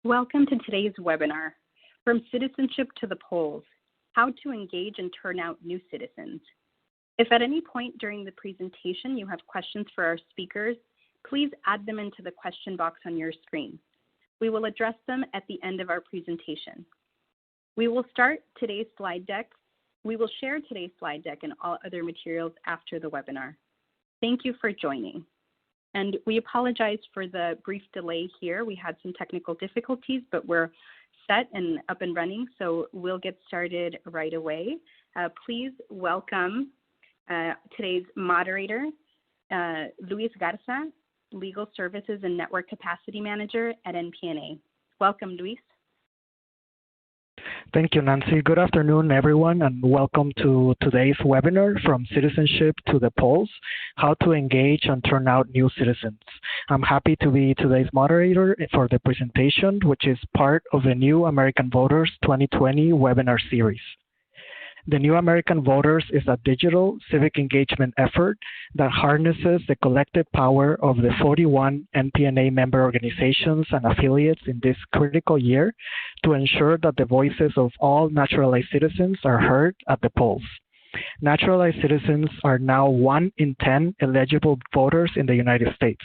Welcome to today's webinar, From Citizenship to the Polls, How to Engage and Turn Out New Citizens. If at any point during the presentation you have questions for our speakers, please add them into the question box on your screen. We will address them at the end of our presentation. We will start today's slide deck. We will share today's slide deck and all other materials after the webinar. Thank you for joining. And we apologize for the brief delay here. We had some technical difficulties, but we're set and up and running, so we'll get started right away. Please welcome today's moderator, Luis Garza, Legal Services and Network Capacity Manager at NPNA. Welcome, Luis. Thank you, Nancy. Good afternoon, everyone, and welcome to today's webinar, From Citizenship to the Polls, How to Engage and Turn Out New Citizens. I'm happy to be today's moderator for the presentation, which is part of the New American Voters 2020 webinar series. The New American Voters is a digital civic engagement effort that harnesses the collective power of the 41 NPNA member organizations and affiliates in this critical year to ensure that the voices of all naturalized citizens are heard at the polls. Naturalized citizens are now 1 in 10 eligible voters in the United States.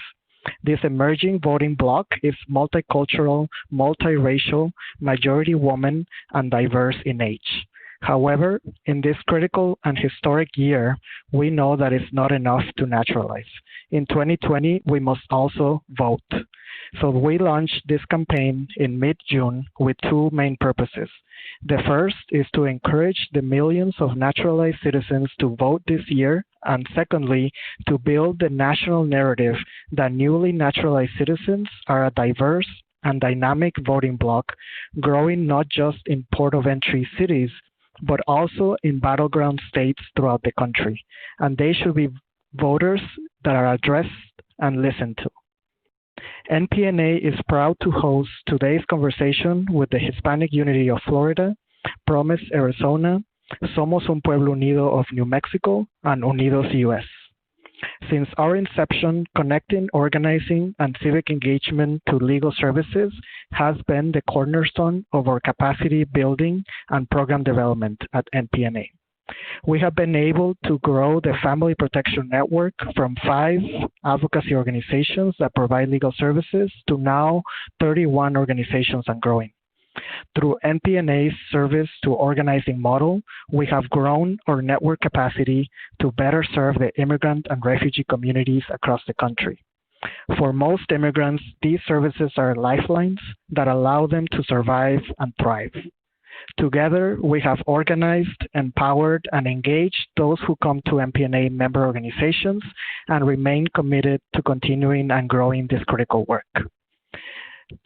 This emerging voting bloc is multicultural, multiracial, majority woman, and diverse in age. However, in this critical and historic year, we know that it's not enough to naturalize. In 2020, we must also vote. So we launched this campaign in mid-June with 2 main purposes. The first is to encourage the millions of naturalized citizens to vote this year, and secondly, to build the national narrative that newly naturalized citizens are a diverse and dynamic voting bloc, growing not just in port of entry cities, but also in battleground states throughout the country. And they should be voters that are addressed and listened to. NPNA is proud to host today's conversation with the Hispanic Unity of Florida, Promise Arizona, Somos un Pueblo Unido of New Mexico, and UnidosUS. Since our inception, connecting, organizing, and civic engagement to legal services has been the cornerstone of our capacity building and program development at NPNA. We have been able to grow the Family Protection Network from 5 advocacy organizations that provide legal services to now 31 organizations and growing. Through NPNA's service to organizing model, we have grown our network capacity to better serve the immigrant and refugee communities across the country. For most immigrants, these services are lifelines that allow them to survive and thrive. Together, we have organized, empowered, and engaged those who come to NPNA member organizations and remain committed to continuing and growing this critical work.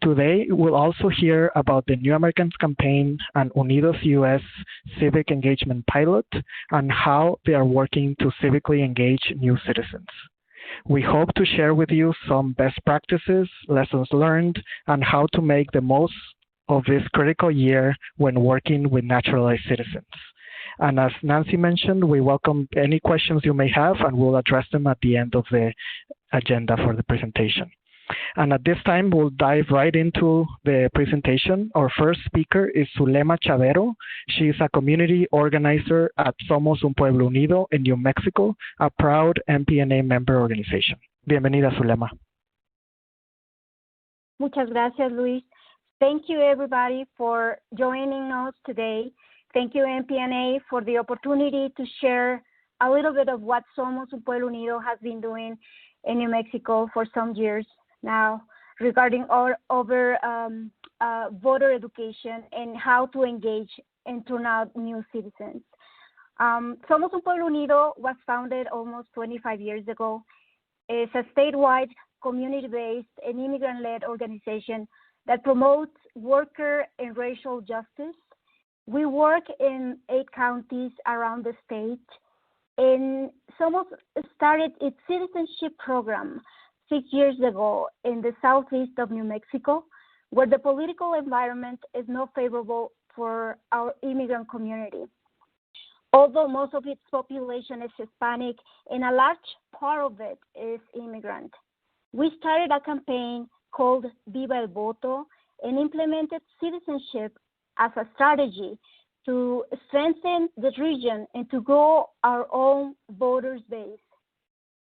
Today, we'll also hear about the New Americans Campaign and UnidosUS Civic Engagement Pilot and how they are working to civically engage new citizens. We hope to share with you some best practices, lessons learned, and how to make the most of this critical year when working with naturalized citizens. And as Nancy mentioned, we welcome any questions you may have, and we'll address them at the end of the agenda for the presentation. And at this time, we'll dive right into the presentation. Our first speaker is Zulema Chavero. She is a community organizer at Somos un Pueblo Unido in New Mexico, a proud NPNA member organization. Bienvenida, Zulema. Muchas gracias, Luis. Thank you, everybody, for joining us today. Thank you, NPNA, for the opportunity to share a little bit of what Somos un Pueblo Unido has been doing in New Mexico for some years now regarding voter education and how to engage and turn out new citizens. Somos un Pueblo Unido was founded almost 25 years ago. It's a statewide, community-based and immigrant-led organization that promotes worker and racial justice. We work in 8 counties around the state, and Somos started its citizenship program 6 years ago in the southeast of New Mexico, where the political environment is not favorable for our immigrant community. Although most of its population is Hispanic and a large part of it is immigrant. We started a campaign called Viva el Voto, and implemented citizenship as a strategy to strengthen the region and to grow our own voters base.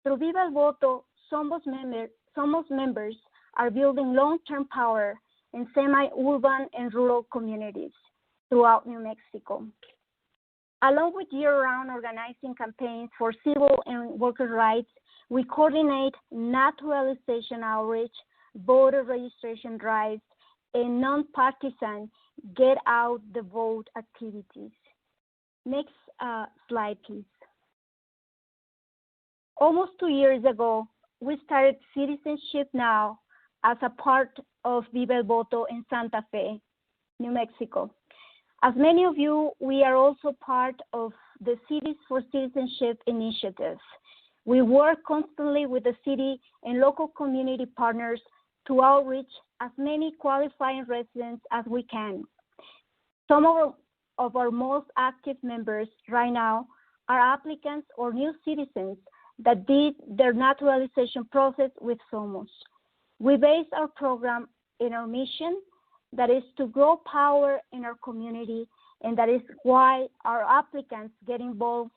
Through Viva el Voto, Somos members are building long-term power in semi-urban and rural communities throughout New Mexico. Along with year-round organizing campaigns for civil and worker rights, we coordinate naturalization outreach, voter registration drives, and nonpartisan get out the vote activities. Next slide, please. Almost 2 years ago, we started Citizenship Now as a part of Viva el Voto in Santa Fe, New Mexico. As many of you, we are also part of the Cities for Citizenship initiative. We work constantly with the city and local community partners to outreach as many qualifying residents as we can. Some of our most active members right now are applicants or new citizens that did their naturalization process with Somos. We base our program in our mission, that is to grow power in our community, and that is why our applicants get involved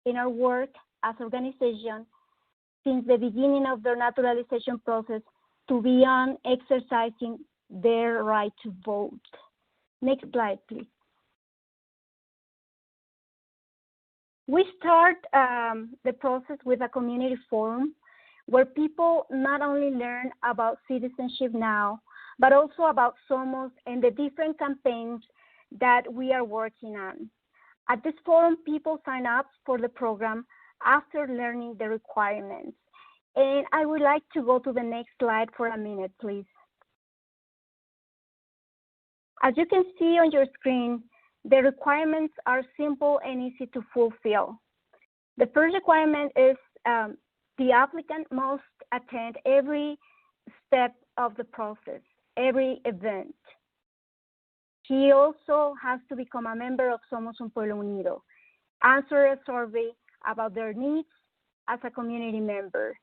in our work as organization since the beginning of their naturalization process to beyond exercising their right to vote. Next slide, please. We start the process with a community forum where people not only learn about Citizenship Now, but also about Somos and the different campaigns that we are working on. At this forum, people sign up for the program after learning the requirements. And I would like to go to the next slide for a minute, please. As you can see on your screen, the requirements are simple and easy to fulfill. The first requirement is the applicant must attend every step of the process, every event. He also has to become a member of Somos Un Pueblo Unido, answer a survey about their needs as a community member,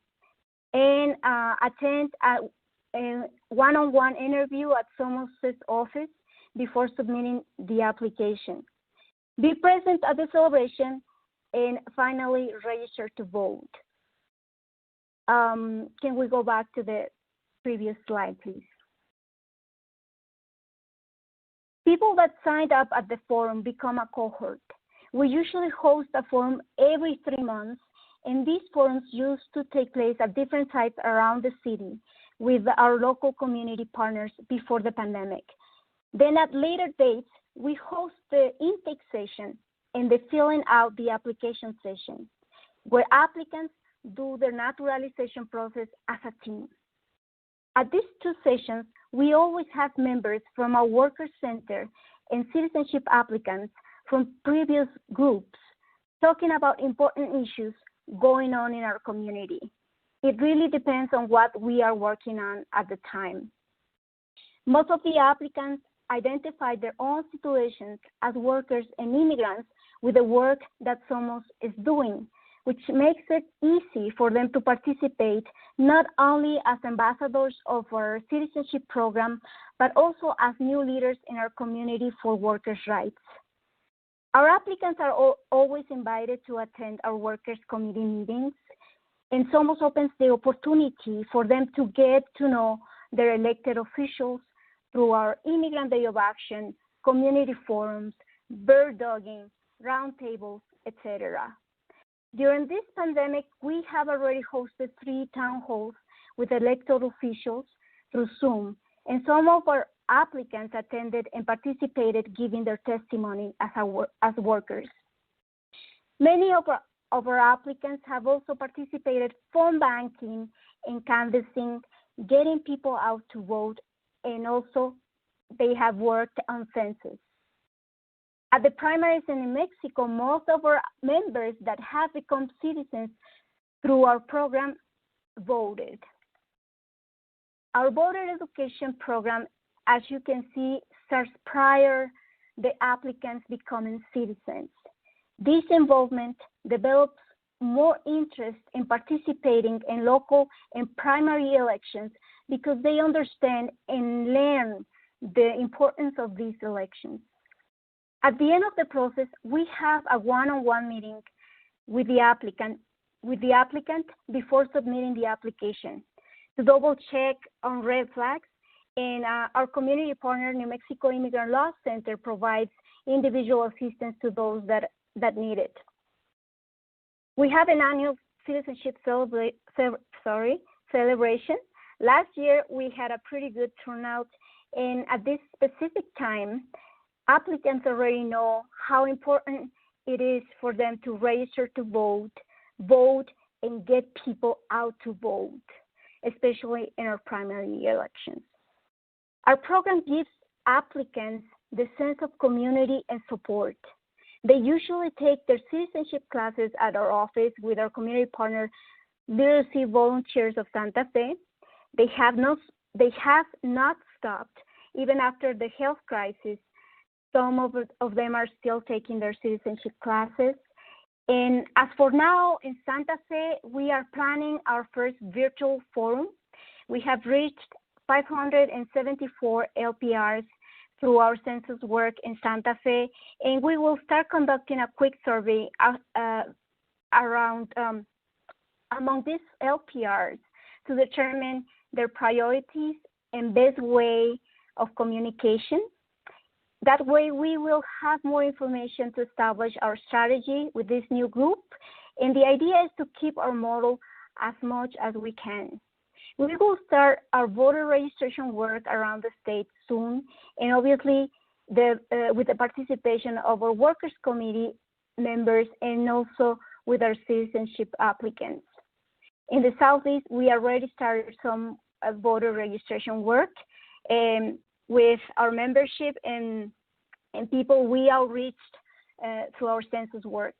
and attend a one-on-one interview at Somos' office before submitting the application. Be present at the celebration, and finally register to vote. Can we go back to the previous slide, please? People that signed up at the forum become a cohort. We usually host a forum every 3 months, and these forums used to take place at different sites around the city with our local community partners before the pandemic. Then at later dates, we host the intake session and the filling out the application session, where applicants do their naturalization process as a team. At these 2 sessions, we always have members from our Worker Center and citizenship applicants from previous groups talking about important issues going on in our community. It really depends on what we are working on at the time. Most of the applicants identify their own situations as workers and immigrants with the work that Somos is doing, which makes it easy for them to participate not only as ambassadors of our citizenship program, but also as new leaders in our community for workers' rights. Our applicants are always invited to attend our workers' committee meetings, and Somos opens the opportunity for them to get to know their elected officials through our Immigrant Day of Action, community forums, bird dogging, roundtables, etc. During this pandemic, we have already hosted 3 town halls with elected officials through Zoom, and some of our applicants attended and participated giving their testimony as workers. Many of our applicants have also participated phone banking and canvassing, getting people out to vote, and also they have worked on census. At the primaries in New Mexico, most of our members that have become citizens through our program voted. Our voter education program, as you can see, starts prior the applicants becoming citizens. This involvement develops more interest in participating in local and primary elections because they understand and learn the importance of these elections. At the end of the process, we have a one-on-one meeting with the applicant before submitting the application to double check on red flags, and our community partner, New Mexico Immigrant Law Center, provides individual assistance to those that need it. We have an annual citizenship celebration. Last year, we had a pretty good turnout, and at this specific time, applicants already know how important it is for them to register to vote, and get people out to vote, especially in our primary elections. Our program gives applicants the sense of community and support. They usually take their citizenship classes at our office with our community partner, Literacy Volunteers of Santa Fe. They have not stopped even after the health crisis. Some of them are still taking their citizenship classes. And as for now, in Santa Fe, we are planning our first virtual forum. We have reached 574 LPRs through our census work in Santa Fe, and we will start conducting a quick survey among these LPRs to determine their priorities and best way of communication. That way, we will have more information to establish our strategy with this new group, and the idea is to keep our model as much as we can. We will start our voter registration work around the state soon, and obviously with the participation of our workers committee members and also with our citizenship applicants. In the Southeast, we already started some voter registration work with our membership and people we outreached through our census work.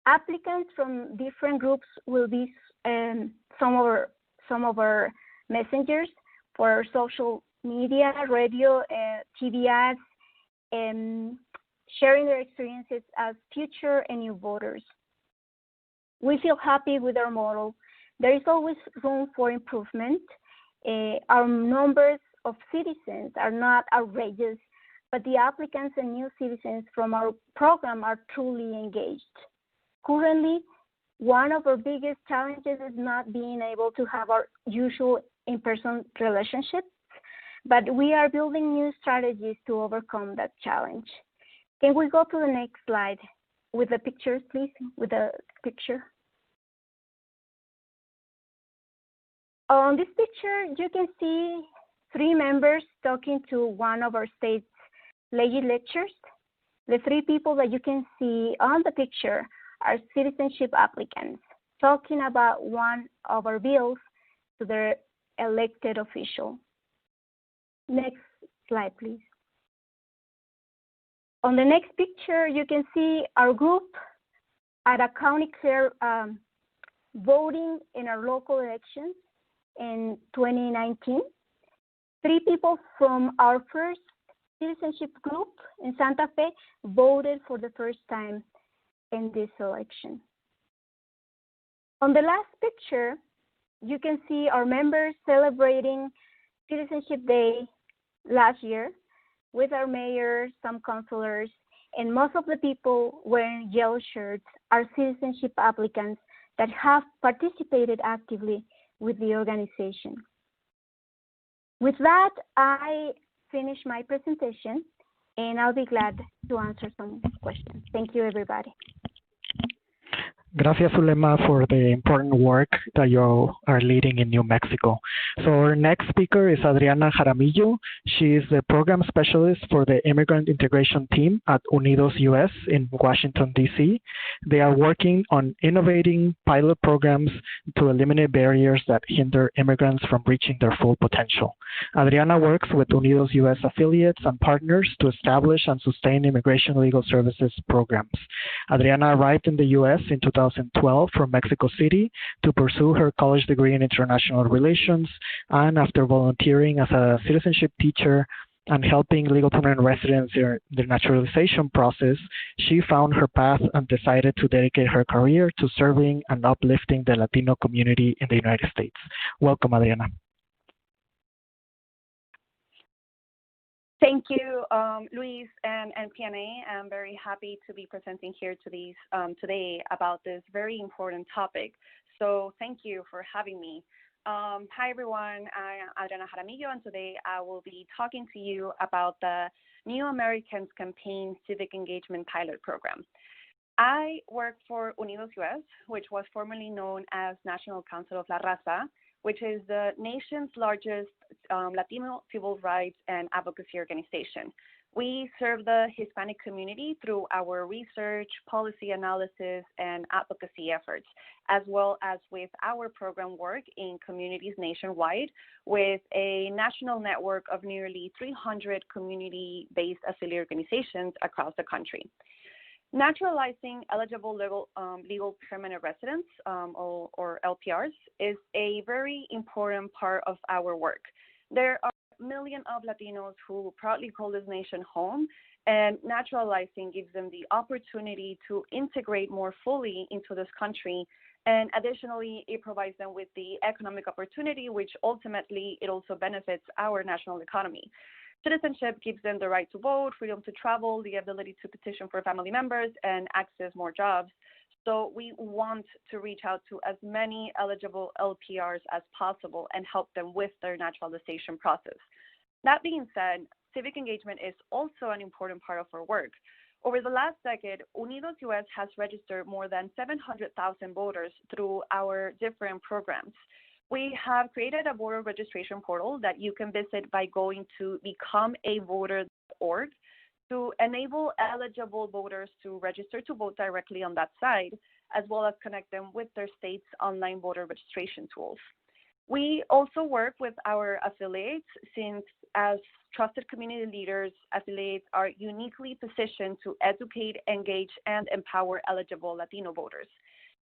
Applicants from different groups will be some of our messengers for our social media, radio, TV ads, and sharing their experiences as future and new voters. We feel happy with our model. There is always room for improvement. Our numbers of citizens are not outrageous, but the applicants and new citizens from our program are truly engaged. Currently, one of our biggest challenges is not being able to have our usual in-person relationships, but we are building new strategies to overcome that challenge. Can we go to the next slide with the pictures, please, with the picture? On this picture, you can see 3 members talking to one of our state's legislatures. The 3 people that you can see on the picture are citizenship applicants talking about one of our bills to their elected official. Next slide, please. On the next picture, you can see our group at a county clerk voting in our local elections in 2019. 3 people from our first citizenship group in Santa Fe voted for the first time in this election. On the last picture, you can see our members celebrating Citizenship Day last year with our mayor, some councilors, and most of the people wearing yellow shirts are citizenship applicants that have participated actively with the organization. With that, I finish my presentation, and I'll be glad to answer some questions. Thank you, everybody. Gracias, Zulema, for the important work that you are leading in New Mexico. So our next speaker is Adriana Jaramillo. She is the program specialist for the Immigrant Integration Team at UnidosUS in Washington, D.C. They are working on innovating pilot programs to eliminate barriers that hinder immigrants from reaching their full potential. Adriana works with UnidosUS affiliates and partners to establish and sustain immigration legal services programs. Adriana arrived in the U.S. in 2012 from Mexico City to pursue her college degree in international relations, and after volunteering as a citizenship teacher and helping legal permanent residents in the naturalization process, she found her path and decided to dedicate her career to serving and uplifting the Latino community in the United States. Welcome, Adriana. Thank you, Luis and NPNA. I'm very happy to be presenting here today about this very important topic. So thank you for having me. Hi, everyone. I'm Adriana Jaramillo, and today I will be talking to you about the New Americans Campaign Civic Engagement Pilot Program. I work for UnidosUS, which was formerly known as National Council of La Raza, which is the nation's largest Latino civil rights and advocacy organization. We serve the Hispanic community through our research, policy analysis, and advocacy efforts, as well as with our program work in communities nationwide with a national network of nearly 300 community-based affiliate organizations across the country. Naturalizing eligible legal permanent residents, or LPRs, is a very important part of our work. There are millions of Latinos who proudly call this nation home, and naturalizing gives them the opportunity to integrate more fully into this country. And additionally, it provides them with the economic opportunity, which ultimately it also benefits our national economy. Citizenship gives them the right to vote, freedom to travel, the ability to petition for family members, and access more jobs. So we want to reach out to as many eligible LPRs as possible and help them with their naturalization process. That being said, civic engagement is also an important part of our work. Over the last decade, UnidosUS has registered more than 700,000 voters through our different programs. We have created a voter registration portal that you can visit by going to becomeavoter.org to enable eligible voters to register to vote directly on that site, as well as connect them with their state's online voter registration tools. We also work with our affiliates since, as trusted community leaders, affiliates are uniquely positioned to educate, engage, and empower eligible Latino voters.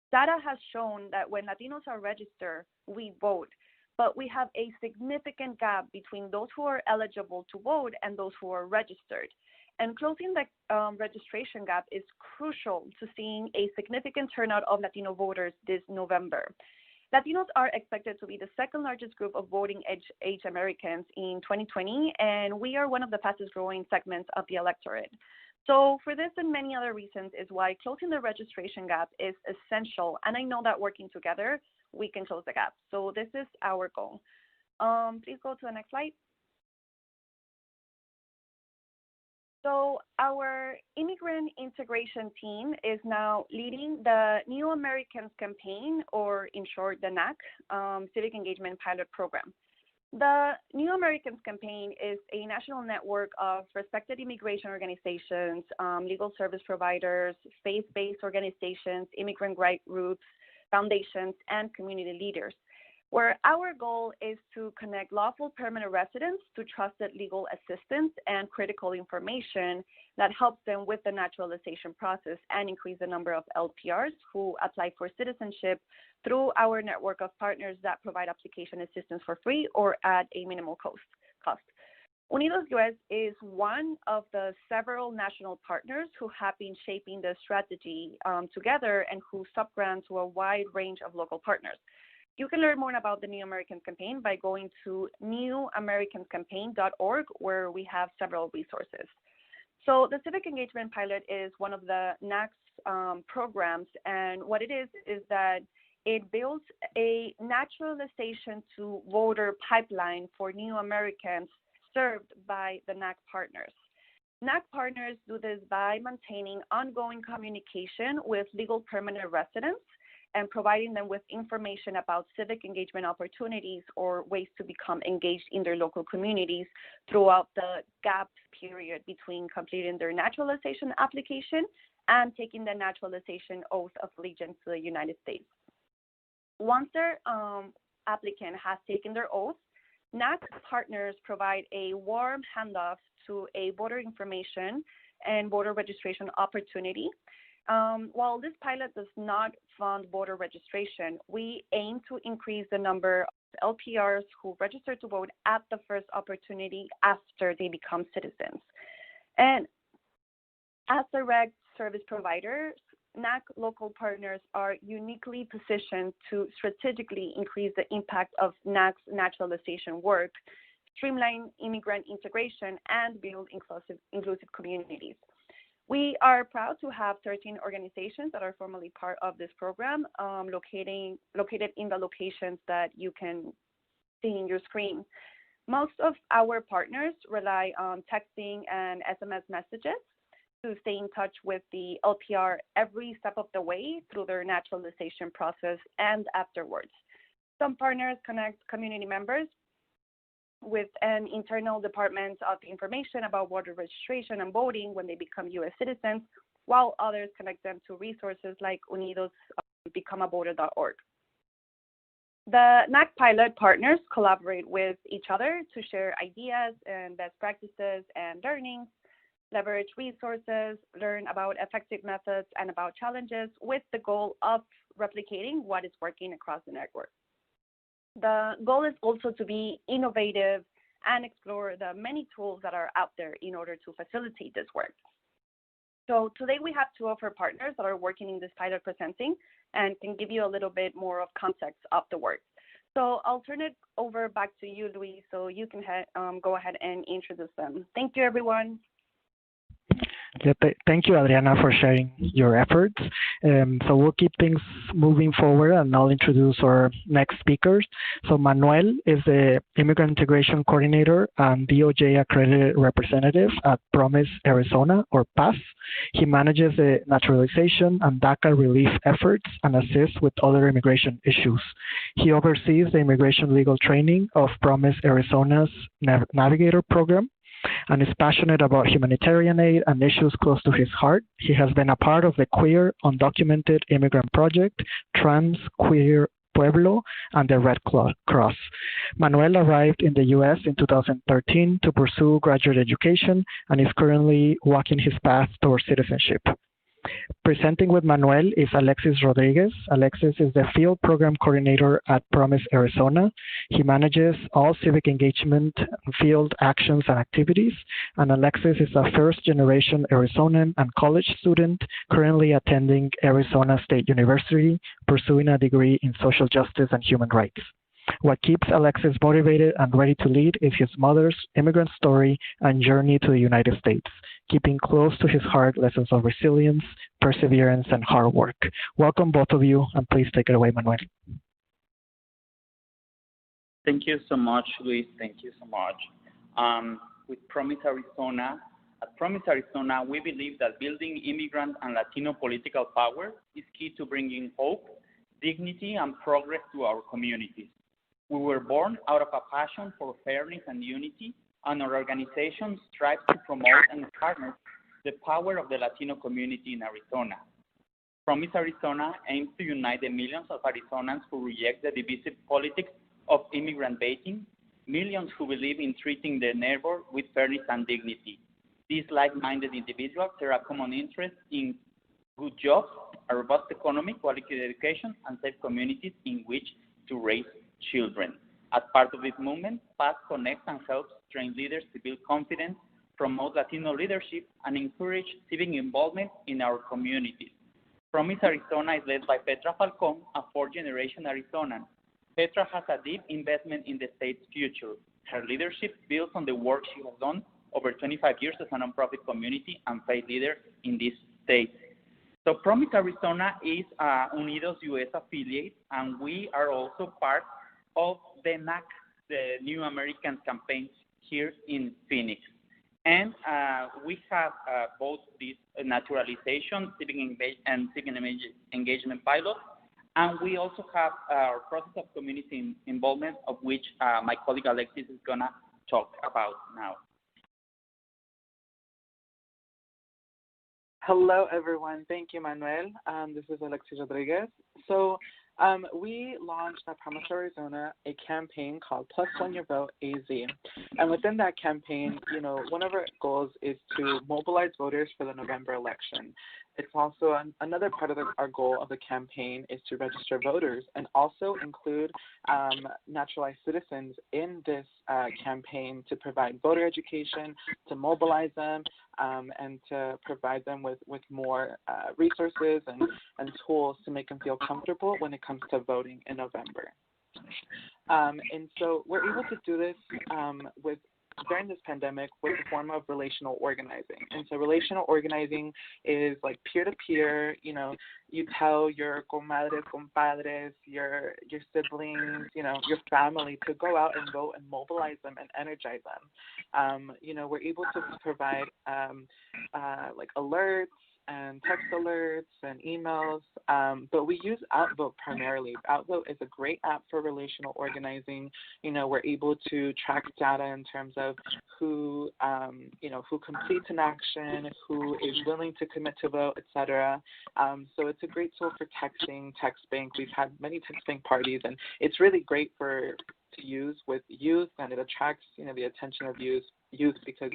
Data has shown that when Latinos are registered, we vote, but we have a significant gap between those who are eligible to vote and those who are registered. And closing the registration gap is crucial to seeing a significant turnout of Latino voters this November. Latinos are expected to be the second largest group of voting age Americans in 2020, and we are one of the fastest growing segments of the electorate. So for this and many other reasons is why closing the registration gap is essential. And I know that working together, we can close the gap. So this is our goal. Please go to the next slide. So our immigrant integration team is now leading the New Americans Campaign, or in short, the NAC, Civic Engagement Pilot Program. The New Americans Campaign is a national network of respected immigration organizations, legal service providers, faith-based organizations, immigrant rights groups, foundations, and community leaders, where our goal is to connect lawful permanent residents to trusted legal assistance and critical information that helps them with the naturalization process and increase the number of LPRs who apply for citizenship through our network of partners that provide application assistance for free or at a minimal cost. UnidosUS is one of the several national partners who have been shaping the strategy together and who subgrant to a wide range of local partners. You can learn more about the New Americans Campaign by going to newamericans.campaign.org, where we have several resources. So the Civic Engagement Pilot is one of the NAC's programs, and what it is that it builds a naturalization to voter pipeline for new Americans served by the NAC partners. NAC partners do this by maintaining ongoing communication with legal permanent residents and providing them with information about civic engagement opportunities or ways to become engaged in their local communities throughout the gap period between completing their naturalization application and taking the naturalization oath of allegiance to the United States. Once their applicant has taken their oath, NAC partners provide a warm handoff to a voter information and voter registration opportunity. While this pilot does not fund voter registration, we aim to increase the number of LPRs who register to vote at the first opportunity after they become citizens. And as direct service providers, NAC local partners are uniquely positioned to strategically increase the impact of NAC's naturalization work streamline immigrant integration, and build inclusive communities. We are proud to have 13 organizations that are formally part of this program, located in the locations that you can see in your screen. Most of our partners rely on texting and SMS messages to stay in touch with the LPR every step of the way through their naturalization process and afterwards. Some partners connect community members with an internal department of information about voter registration and voting when they become U.S. citizens, while others connect them to resources like Unidos BecomeAvoter.org. The NAC pilot partners collaborate with each other to share ideas and best practices and learnings, leverage resources, learn about effective methods and about challenges with the goal of replicating what is working across the network. The goal is also to be innovative and explore the many tools that are out there in order to facilitate this work. So today we have two of our partners that are working in this pilot presenting and can give you a little bit more of context of the work. So I'll turn it over back to you, Luis, so you can go ahead and introduce them. Thank you, everyone. Yeah, thank you, Adriana, for sharing your efforts. So we'll keep things moving forward, and I'll introduce our next speakers. So Manuel is the Immigrant Integration Coordinator and DOJ Accredited Representative at Promise Arizona, or PAS. He manages the naturalization and DACA relief efforts and assists with other immigration issues. He oversees the immigration legal training of Promise Arizona's Navigator program, and is passionate about humanitarian aid and issues close to his heart. He has been a part of the Queer Undocumented Immigrant Project, Trans Queer Pueblo, and the Red Cross. Manuel arrived in the U.S. in 2013 to pursue graduate education and is currently walking his path towards citizenship. Presenting with Manuel is Alexis Rodriguez. Alexis is the Field Program Coordinator at Promise Arizona. He manages all civic engagement, field actions, and activities. And Alexis is a first-generation Arizonan and college student currently attending Arizona State University, pursuing a degree in social justice and human rights. What keeps Alexis motivated and ready to lead is his mother's immigrant story and journey to the United States, keeping close to his heart lessons of resilience, perseverance, and hard work. Welcome, both of you, and please take it away, Manuel. Thank you so much, Luis. Thank you so much. With Promise Arizona, at Promise Arizona, we believe that building immigrant and Latino political power is key to bringing hope, dignity, and progress to our communities. We were born out of a passion for fairness and unity, and our organization strives to promote and harness the power of the Latino community in Arizona. Promise Arizona aims to unite the millions of Arizonans who reject the divisive politics of immigrant baiting, millions who believe in treating their neighbor with fairness and dignity. These like-minded individuals share a common interest in good jobs, a robust economy, quality education, and safe communities in which to raise children. As part of this movement, PAS connects and helps train leaders to build confidence, promote Latino leadership, and encourage civic involvement in our communities. Promise Arizona is led by Petra Falcon, a fourth-generation Arizonan. Petra has a deep investment in the state's future. Her leadership builds on the work she has done over 25 years as a nonprofit community and faith leader in this state. So Promise Arizona is a UnidosUS affiliate, and we are also part of the NAC, the New Americans campaign here in Phoenix. And we have both this naturalization, civic engagement pilot, and we also have our process of community involvement, of which my colleague Alexis is gonna talk about now. Hello, everyone. Thank you, Manuel. This is Alexis Rodriguez. So we launched at Promise Arizona a campaign called Plus One Your Vote AZ. And within that campaign, one of our goals is to mobilize voters for the November election. It's also another part of our goal of the campaign is to register voters and also include naturalized citizens in this campaign to provide voter education, to mobilize them, and to provide them with more resources and tools to make them feel comfortable when it comes to voting in November. And so we're able to do this during this pandemic with a form of relational organizing. And so relational organizing is like peer-to-peer, you tell your comadres, compadres, your siblings, your family to go out and vote and mobilize them and energize them. We're able to provide like alerts and text alerts and emails, but we use Outvote primarily. Outvote is a great app for relational organizing. We're able to track data in terms of who completes an action, who is willing to commit to vote, etc. So it's a great tool for texting, text bank. We've had many text bank parties, and it's really great to use with youth, and it attracts the attention of youth because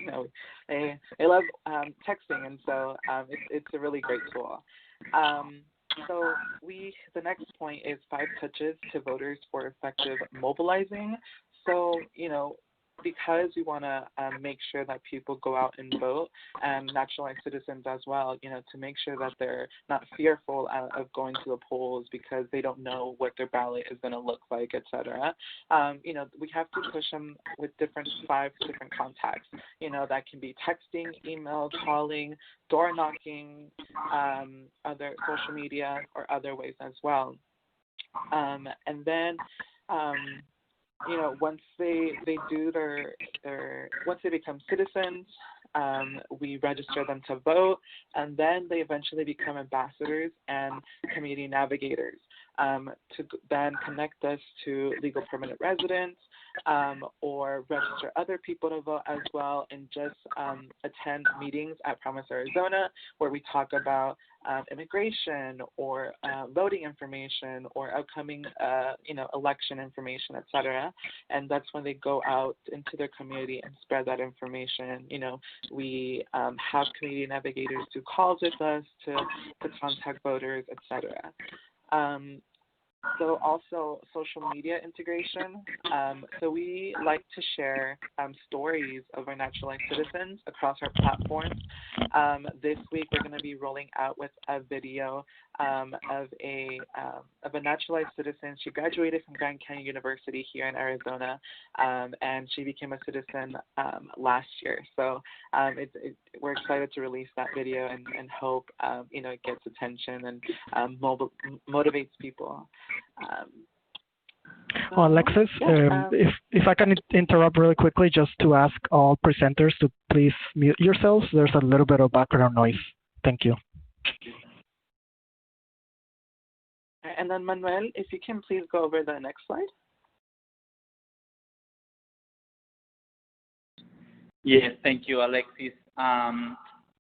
they love texting, and so it's a really great tool. So the next point is 5 touches to voters for effective mobilizing. So because we want to make sure that people go out and vote, and naturalized citizens as well, to make sure that they're not fearful of going to the polls because they don't know what their ballot is going to look like, etc. We have to push them with 5 different contacts. That can be texting, email, calling, door knocking, other social media, or other ways as well. And then once they do once they become citizens, we register them to vote, and then they eventually become ambassadors and community navigators to then connect us to legal permanent residents, or register other people to vote as well, and just attend meetings at Promise Arizona where we talk about immigration or voting information or upcoming election information, etc. And that's when they go out into their community and spread that information. We have community navigators do calls with us to contact voters, etc. So also social media integration. So we like to share stories of our naturalized citizens across our platforms. This week we're going to be rolling out with a video of a naturalized citizen. She graduated from Grand Canyon University here in Arizona, and she became a citizen last year. So we're excited to release that video and hope it gets attention and motivates people. Well, Alexis, if I can interrupt really quickly, just to ask all presenters to please mute yourselves. There's a little bit of background noise. Thank you. And then Manuel, if you can please go over the next slide. Yes, thank you, Alexis.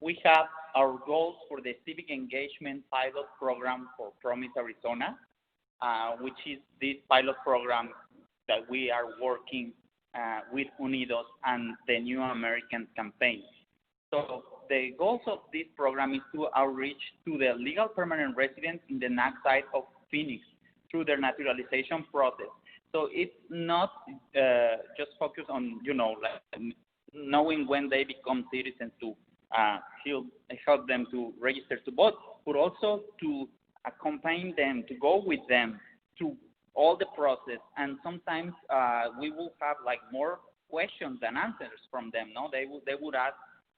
We have our goals for the Civic Engagement Pilot Program for Promise Arizona, which is this pilot program that we are working with Unidos and the New Americans campaign. So the goals of this program is to outreach to the legal permanent residents in the NAC side of Phoenix through their naturalization process. So it's not just focused on, knowing when they become citizens to help them to register to vote, but also to accompany them, to go with them through all the process. And sometimes we will have more questions than answers from them. No, they would ask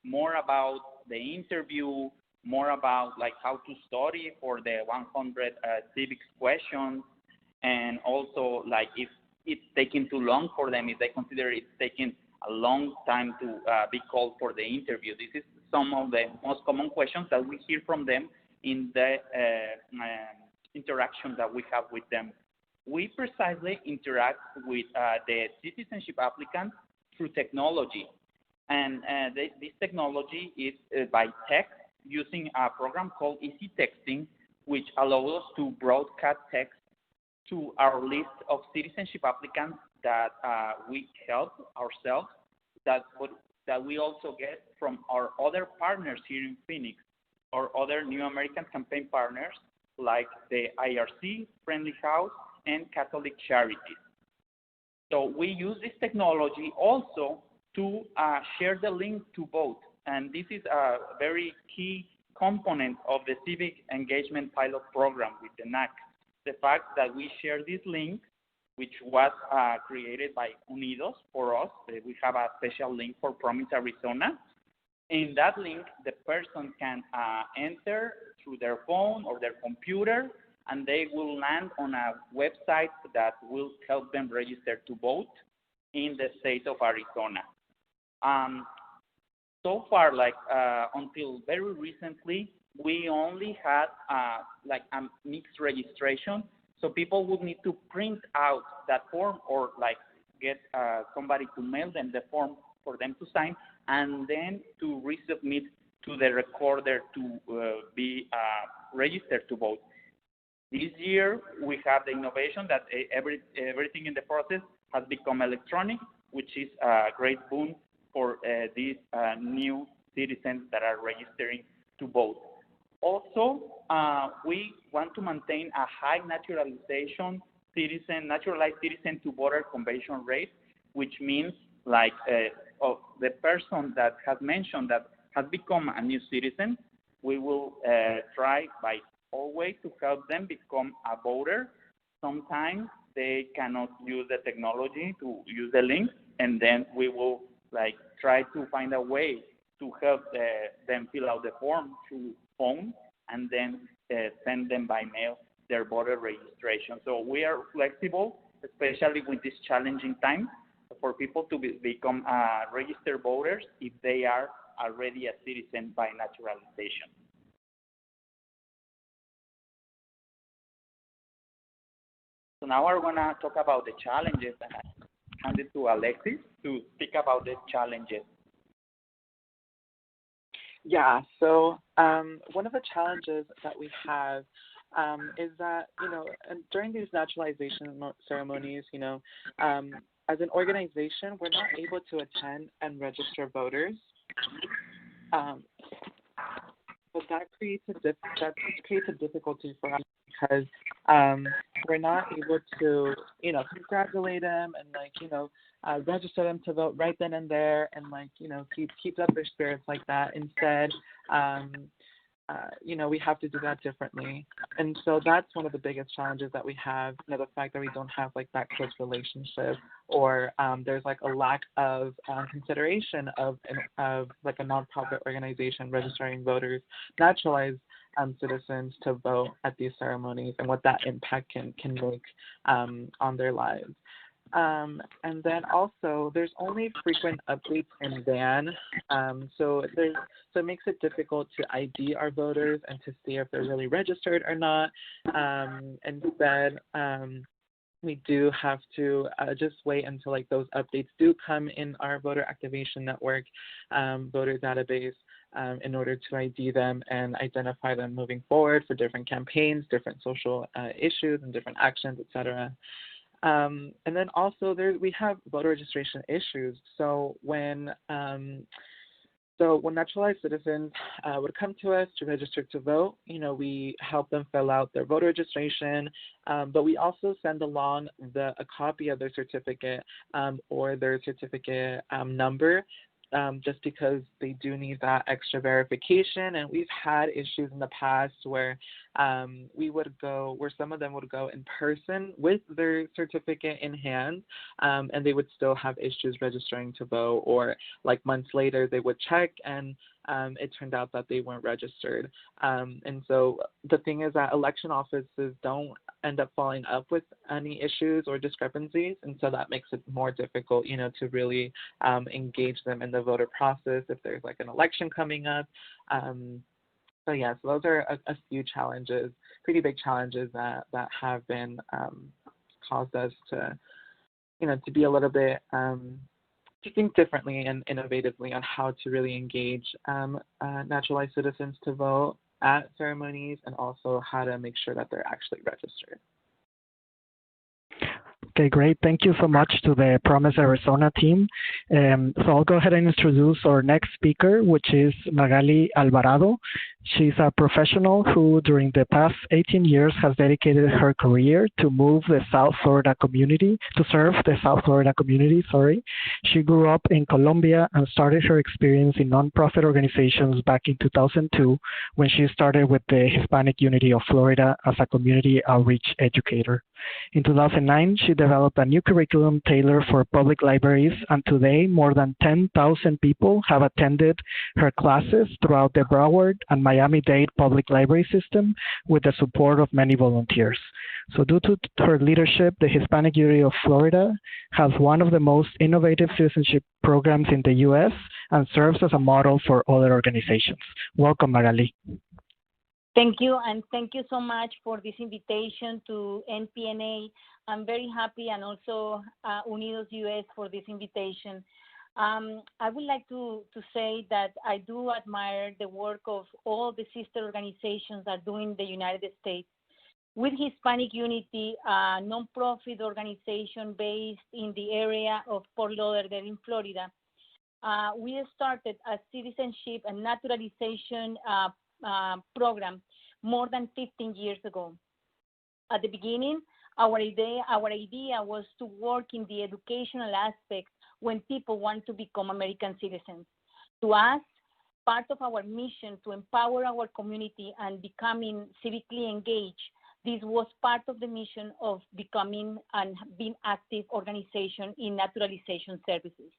more about the interview, more about how to study for the 100 civics questions, and also if it's taking too long for them, if they consider it's taking a long time to be called for the interview. This is some of the most common questions that we hear from them in the interaction that we have with them. We precisely interact with the citizenship applicants through technology. And this technology is by text, using a program called Easy Texting, which allows us to broadcast text to our list of citizenship applicants that we help ourselves, that we also get from our other partners here in Phoenix, or other New American campaign partners like the IRC, Friendly House, and Catholic Charities. So we use this technology also to share the link to vote. And this is a very key component of the Civic Engagement Pilot Program with the NAC. The fact that we share this link which was created by Unidos for us. We have a special link for Promise Arizona. In that link, the person can enter through their phone or their computer, and they will land on a website that will help them register to vote in the state of Arizona. So far, until very recently, we only had a mixed registration. So people would need to print out that form or get somebody to mail them the form for them to sign, and then to resubmit to the recorder to be registered to vote. This year, we have the innovation that everything in the process has become electronic, which is a great boon for these new citizens that are registering to vote. Also, we want to maintain a high naturalized citizen to voter conversion rate, which means of the person that has mentioned that has become a new citizen, we will try by all ways to help them become a voter. Sometimes they cannot use the technology to use the link, and then we will try to find a way to help them fill out the form through phone and then send them by mail their voter registration. So we are flexible, especially with this challenging time, for people to become registered voters if they are already a citizen by naturalization. So now we're going to talk about the challenges, and I hand it to Alexis to speak about the challenges. Yeah, so one of the challenges that we have is that, during these naturalization ceremonies, as an organization, we're not able to attend and register voters. But that creates a difficulty for us because we're not able to, congratulate them and register them to vote right then and there, and keep up their spirits like that. Instead, we have to do that differently. And so that's one of the biggest challenges that we have, the fact that we don't have that close relationship, or there's a lack of consideration of a nonprofit organization registering voters, naturalized citizens to vote at these ceremonies, and what that impact can make on their lives. And then also, there's only frequent updates in VAN, so it makes it difficult to ID our voters and to see if they're really registered or not. Instead, we do have to just wait until those updates do come in our voter activation network voter database in order to ID them and identify them moving forward for different campaigns, different social issues, and different actions, etc. And then also we have voter registration issues. So when naturalized citizens would come to us to register to vote, we help them fill out their voter registration, but we also send along a copy of their certificate or their certificate number, just because they do need that extra verification. And we've had issues in the past where some of them would go in person with their certificate in hand, and they would still have issues registering to vote, or months later they would check and it turned out that they weren't registered. And so the thing is that election offices don't end up following up with any issues or discrepancies, and so that makes it more difficult, to really engage them in the voter process if there's an election coming up. So those are a few challenges, pretty big challenges that have been caused us to be a little bit to think differently and innovatively on how to really engage naturalized citizens to vote at ceremonies, and also how to make sure that they're actually registered. Okay, great. Thank you so much to the Promise Arizona team. So I'll go ahead and introduce our next speaker, which is Magali Alvarado. She's a professional who, during the past 18 years, has dedicated her career to serve the South Florida community. She grew up in Colombia and started her experience in nonprofit organizations back in 2002 when she started with the Hispanic Unity of Florida as a community outreach educator. In 2009, she developed a new curriculum tailored for public libraries, and today more than 10,000 people have attended her classes throughout the Broward and Miami-Dade public library system with the support of many volunteers. So due to her leadership, the Hispanic Unity of Florida has one of the most innovative citizenship programs in the U.S. and serves as a model for other organizations. Welcome, Magali. Thank you, and thank you so much for this invitation to NPNA. I'm very happy, and also UnidosUS for this invitation. I would like to say that I do admire the work of all the sister organizations that are doing in the United States. With Hispanic Unity, a nonprofit organization based in the area of Fort Lauderdale in Florida, we started a citizenship and naturalization program more than 15 years ago. At the beginning, our idea was to work in the educational aspect when people want to become American citizens. To us, part of our mission to empower our community and becoming civically engaged, this was part of the mission of becoming and being active organization in naturalization services.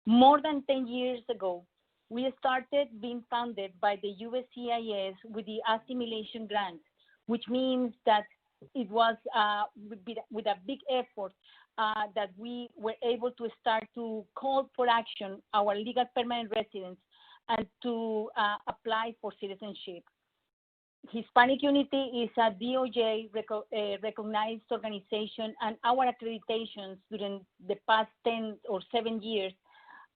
More than 10 years ago, we started being funded by the USCIS with the assimilation grant, which means that it was with a big effort that we were able to start to call for action our legal permanent residents and to apply for citizenship. Hispanic Unity is a DOJ recognized organization, and our accreditations during the past 10 or 7 years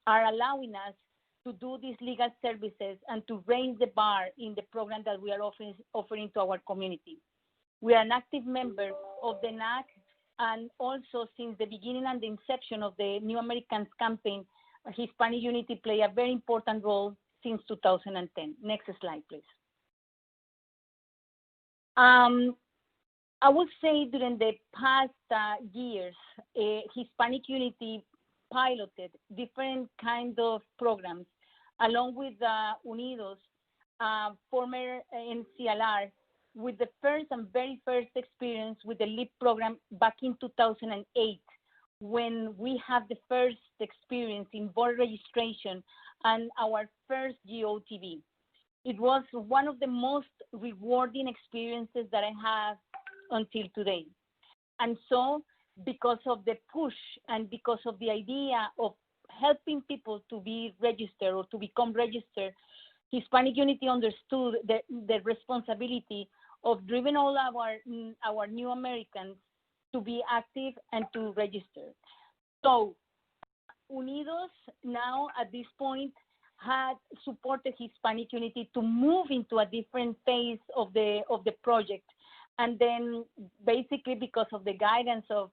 are allowing us to do these legal services and to raise the bar in the program that we are offering to our community. We are an active member of the NAC, and also since the beginning and the inception of the New Americans campaign, Hispanic Unity played a very important role since 2010. Next slide, please. I would say during the past years, Hispanic Unity piloted different kinds of programs along with Unidos, former NCLR, with the very first experience with the LEAP program back in 2008, when we had the first experience in voter registration and our first GOTV. It was one of the most rewarding experiences that I have until today. And so, because of the push and because of the idea of helping people to be registered or to become registered, Hispanic Unity understood the responsibility of driving all our new Americans to be active and to register. So Unidos now at this point had supported Hispanic Unity to move into a different phase of the project. And then basically because of the guidance of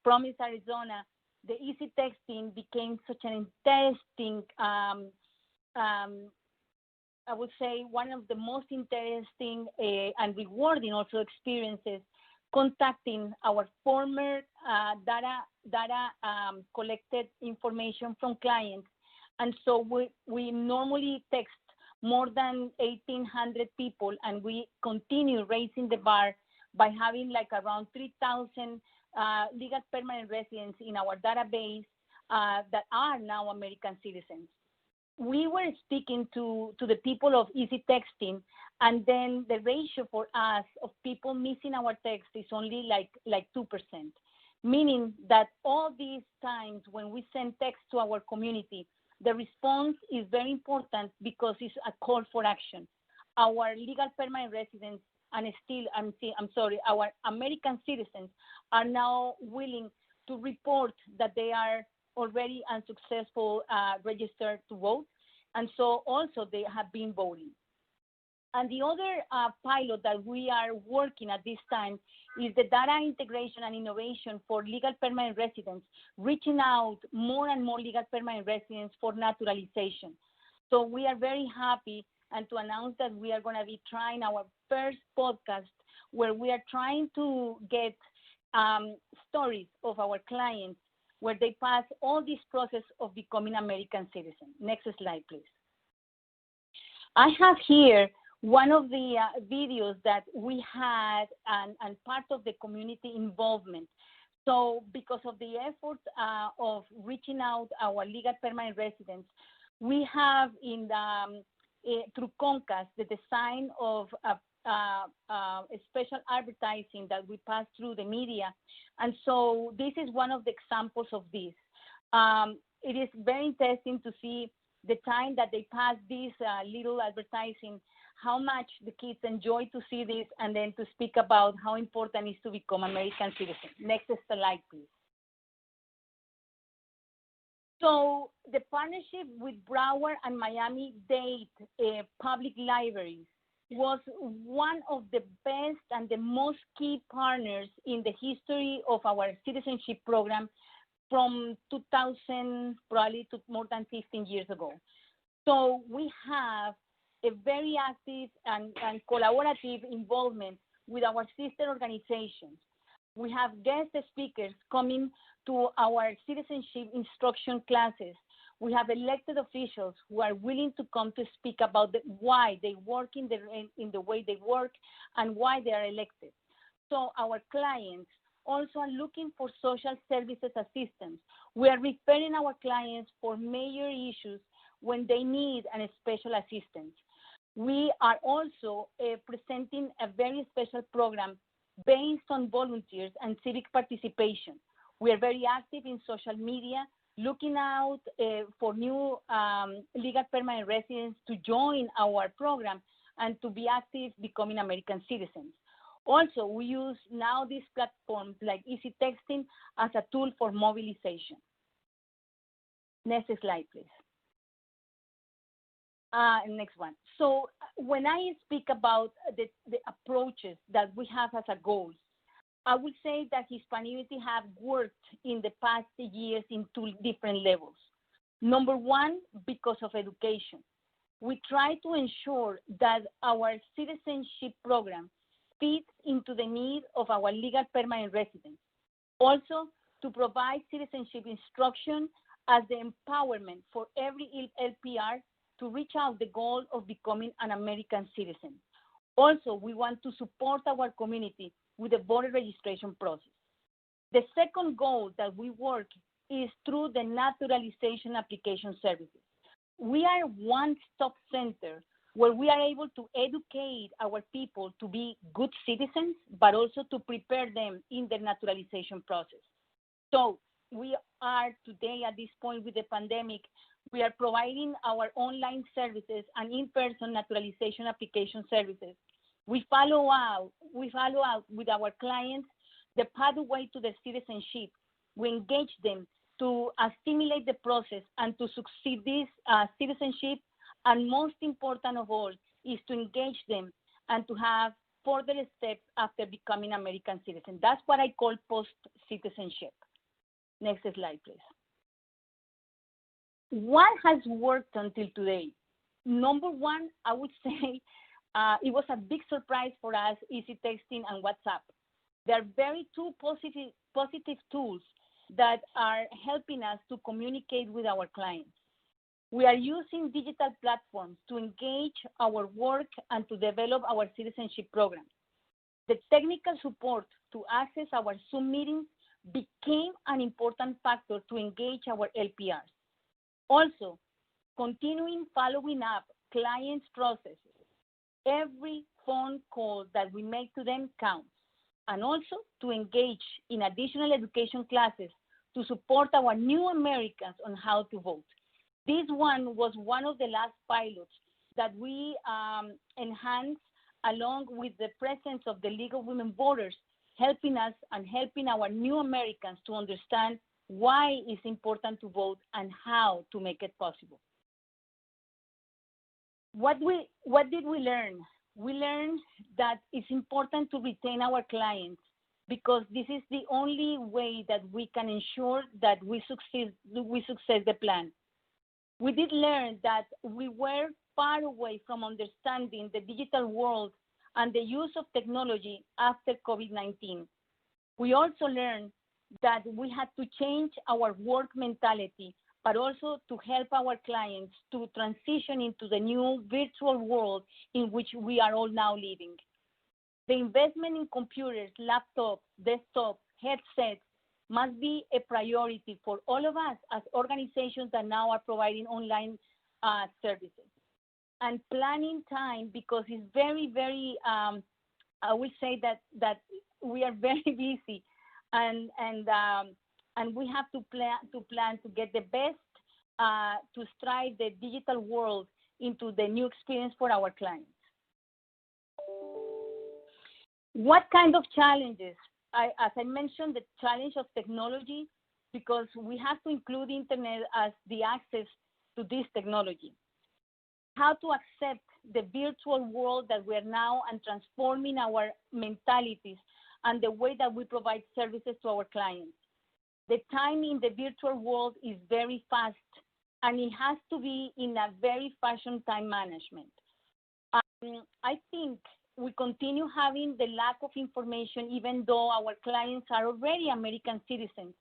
Promise Arizona, the easy texting became such an interesting, I would say one of the most interesting and rewarding also experiences contacting our former data collected information from clients. And so we normally text more than 1,800 people, and we continue raising the bar by having like around 3,000 legal permanent residents in our database that are now American citizens. We were speaking to the people of easy texting, and then the ratio for us of people missing our text is only like 2%, meaning that all these times when we send text to our community, the response is very important because it's a call for action. Our legal permanent residents and our American citizens are now willing to report that they are already unsuccessful registered to vote, and so also they have been voting. And the other pilot that we are working at this time is the data integration and innovation for legal permanent residents, reaching out more and more legal permanent residents for naturalization. So we are very happy and to announce that we are going to be trying our first podcast where we are trying to get stories of our clients where they pass all this process of becoming American citizen. Next slide, please. I have here one of the videos that we had and part of the community involvement. So because of the efforts of reaching out our legal permanent residents, we have in through CONCAS the design of a special advertising that we pass through the media. And so this is one of the examples of this. It is very interesting to see the time that they pass this little advertising, how much the kids enjoy to see this, and then to speak about how important it is to become American citizen. Next slide, please. So the partnership with Broward and Miami-Dade public libraries was one of the best and the most key partners in the history of our citizenship program from 2000 probably to more than 15 years ago. So we have a very active and collaborative involvement with our sister organizations. We have guest speakers coming to our citizenship instruction classes. We have elected officials who are willing to come to speak about why they work in the way they work and why they are elected. So our clients also are looking for social services assistance. We are referring our clients for major issues when they need a special assistance. We are also presenting a very special program based on volunteers and civic participation. We are very active in social media, looking out for new legal permanent residents to join our program and to be active becoming American citizens. Also, we use now these platforms like easy texting as a tool for mobilization. Next slide, please. Next one. So when I speak about the approaches that we have as a goal, I would say that Hispanity have worked in the past years in two different levels. Number one, because of education. We try to ensure that our citizenship program fits into the need of our legal permanent residents. Also, to provide citizenship instruction as the empowerment for every LPR to reach out the goal of becoming an American citizen. Also, we want to support our community with the voter registration process. The second goal that we work is through the naturalization application services. We are a one-stop center where we are able to educate our people to be good citizens, but also to prepare them in the naturalization process. So we are today at this point with the pandemic, we are providing our online services and in-person naturalization application services. We follow out with our clients the pathway to their citizenship. We engage them to assimilate the process and to succeed this citizenship. And most important of all is to engage them and to have further steps after becoming American citizen. That's what I call post-citizenship. Next slide, please. What has worked until today? Number one, I would say it was a big surprise for us, easy texting and WhatsApp. They are very two positive tools that are helping us to communicate with our clients. We are using digital platforms to engage our work and to develop our citizenship program. The technical support to access our Zoom meetings became an important factor to engage our LPRs. Also, continuing following up clients' processes. Every phone call that we make to them counts. And also to engage in additional education classes to support our new Americans on how to vote. This one was one of the last pilots that we enhanced along with the presence of the League of Women Voters, helping us and helping our new Americans to understand why it's important to vote and how to make it possible. What did we learn? We learned that it's important to retain our clients because this is the only way that we can ensure that we succeed the plan. we did learn that we were far away from understanding the digital world and the use of technology after COVID-19. We also learned that we had to change our work mentality, but also to help our clients to transition into the new virtual world in which we are all now living. The investment in computers, laptops, desktops, headsets must be a priority for all of us as organizations that now are providing online services. And planning time, because it's very, very, I would say that we are very busy, and we have to plan to get the best to strive the digital world into the new experience for our clients. What kind of challenges? As I mentioned, the challenge of technology, because we have to include internet as the access to this technology. How to accept the virtual world that we are now and transforming our mentalities and the way that we provide services to our clients. The time in the virtual world is very fast, and it has to be in a very fashion time management. I think we continue having the lack of information, even though our clients are already American citizens.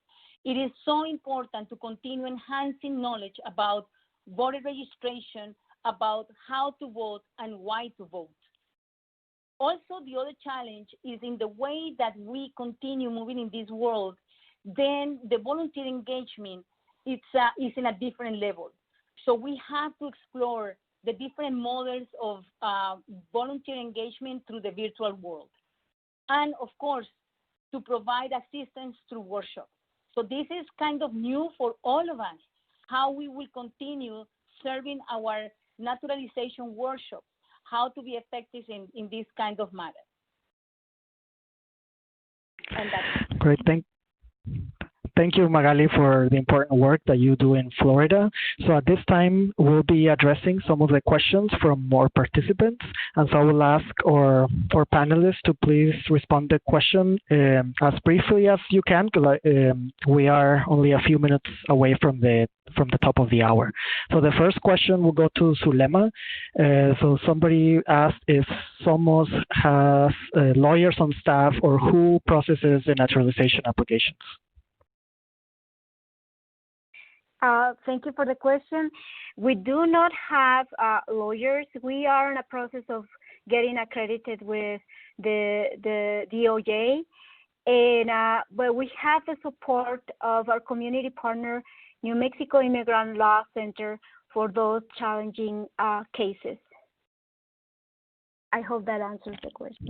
It is so important to continue enhancing knowledge about voter registration, about how to vote and why to vote. Also, the other challenge is in the way that we continue moving in this world, then the volunteer engagement is in a different level. So we have to explore the different models of volunteer engagement through the virtual world. And of course, to provide assistance through workshops. So this is kind of new for all of us, how we will continue serving our naturalization workshops, how to be effective in this kind of matter. And that's Great. Thank you, Magali, for the important work that you do in Florida. So at this time, we'll be addressing some of the questions from more participants. And so I will ask our panelists to please respond to the question as briefly as you can, because we are only a few minutes away from the top of the hour. So the first question will go to Zulema. So somebody asked if Somos has lawyers on staff or who processes the naturalization applications. Thank you for the question. We do not have lawyers. We are in a process of getting accredited with the DOJ, and but we have the support of our community partner, New Mexico Immigrant Law Center, for those challenging cases. I hope that answers the question.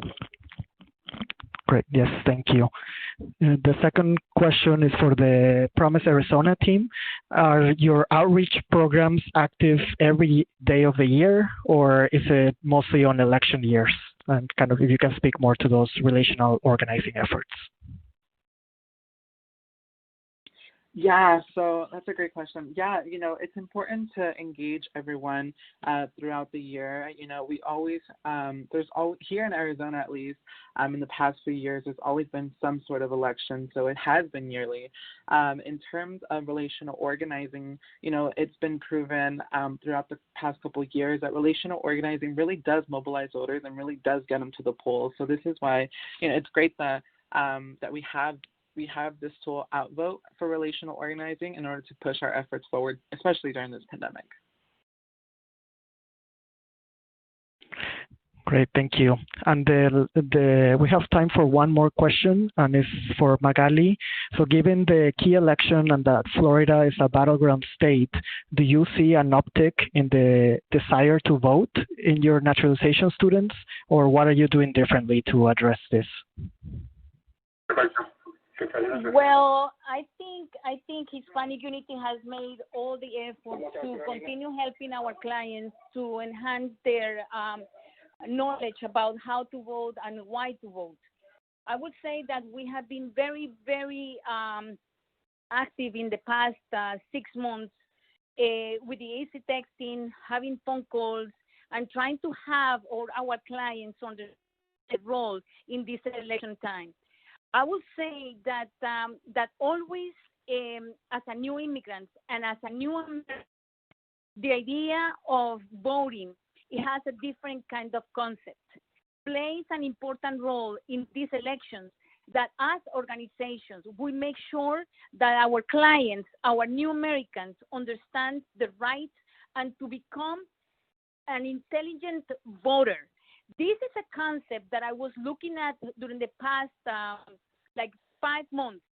Great. Yes, thank you. The second question is for the Promise Arizona team. Are your outreach programs active every day of the year, or is it mostly on election years? And kind of if you can speak more to those relational organizing efforts. Yeah, so that's a great question. Yeah, it's important to engage everyone throughout the year. We always, there's always, here in Arizona at least, in the past few years, there's always been some sort of election, so it has been yearly. In terms of relational organizing, it's been proven throughout the past couple of years that relational organizing really does mobilize voters and really does get them to the polls. So this is why, it's great that that we have this tool, Outvote, for relational organizing in order to push our efforts forward, especially during this pandemic. Great, thank you. And we have time for one more question, and it's for Magali. So given the key election and that Florida is a battleground state, do you see an uptick in the desire to vote in your naturalization students, or what are you doing differently to address this? Well, I think Hispanic Unity has made all the effort to continue helping our clients to enhance their knowledge about how to vote and why to vote. I would say that we have been very, very active in the past 6 months with the easy texting, having phone calls, and trying to have all our clients on the role in this election time. I would say that that always, as a new immigrant and as a new American, the idea of voting, it has a different kind of concept, plays an important role in these elections, that as organizations, we make sure that our clients, our new Americans, understand the rights and to become an intelligent voter. This is a concept that I was looking at during the past like 5 months,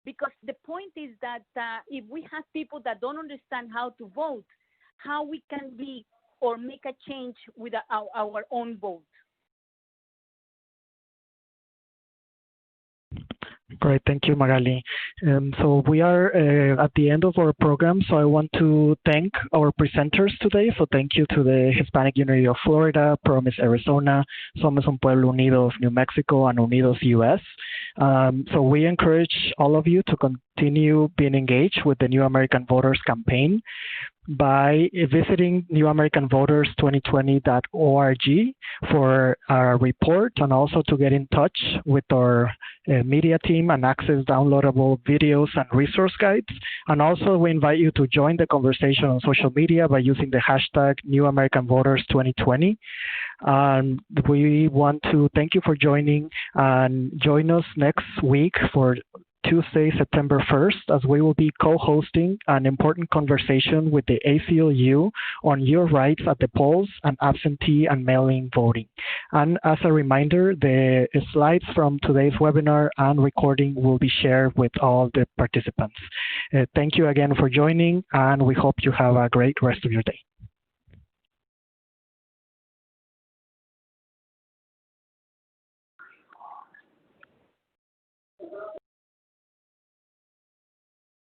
because the point is that if we have people that don't understand how to vote, how we can be or make a change with our own vote. Great, thank you, Magali. So we are at the end of our program, so I want to thank our presenters today. So thank you to the Hispanic Unity of Florida, Promise Arizona, Somos un Pueblo Unido of New Mexico, and UnidosUS. So we encourage all of you to continue being engaged with the New American Voters campaign by visiting newamericanvoters2020.org for our report, and also to get in touch with our media team and access downloadable videos and resource guides. And also we invite you to join the conversation on social media by using the hashtag NewAmericanVoters2020. And we want to thank you for joining, and join us next week for Tuesday, September 1st, as we will be co-hosting an important conversation with the ACLU on your rights at the polls and absentee and mail-in voting. And as a reminder, the slides from today's webinar and recording will be shared with all the participants. Thank you again for joining, and we hope you have a great rest of your day.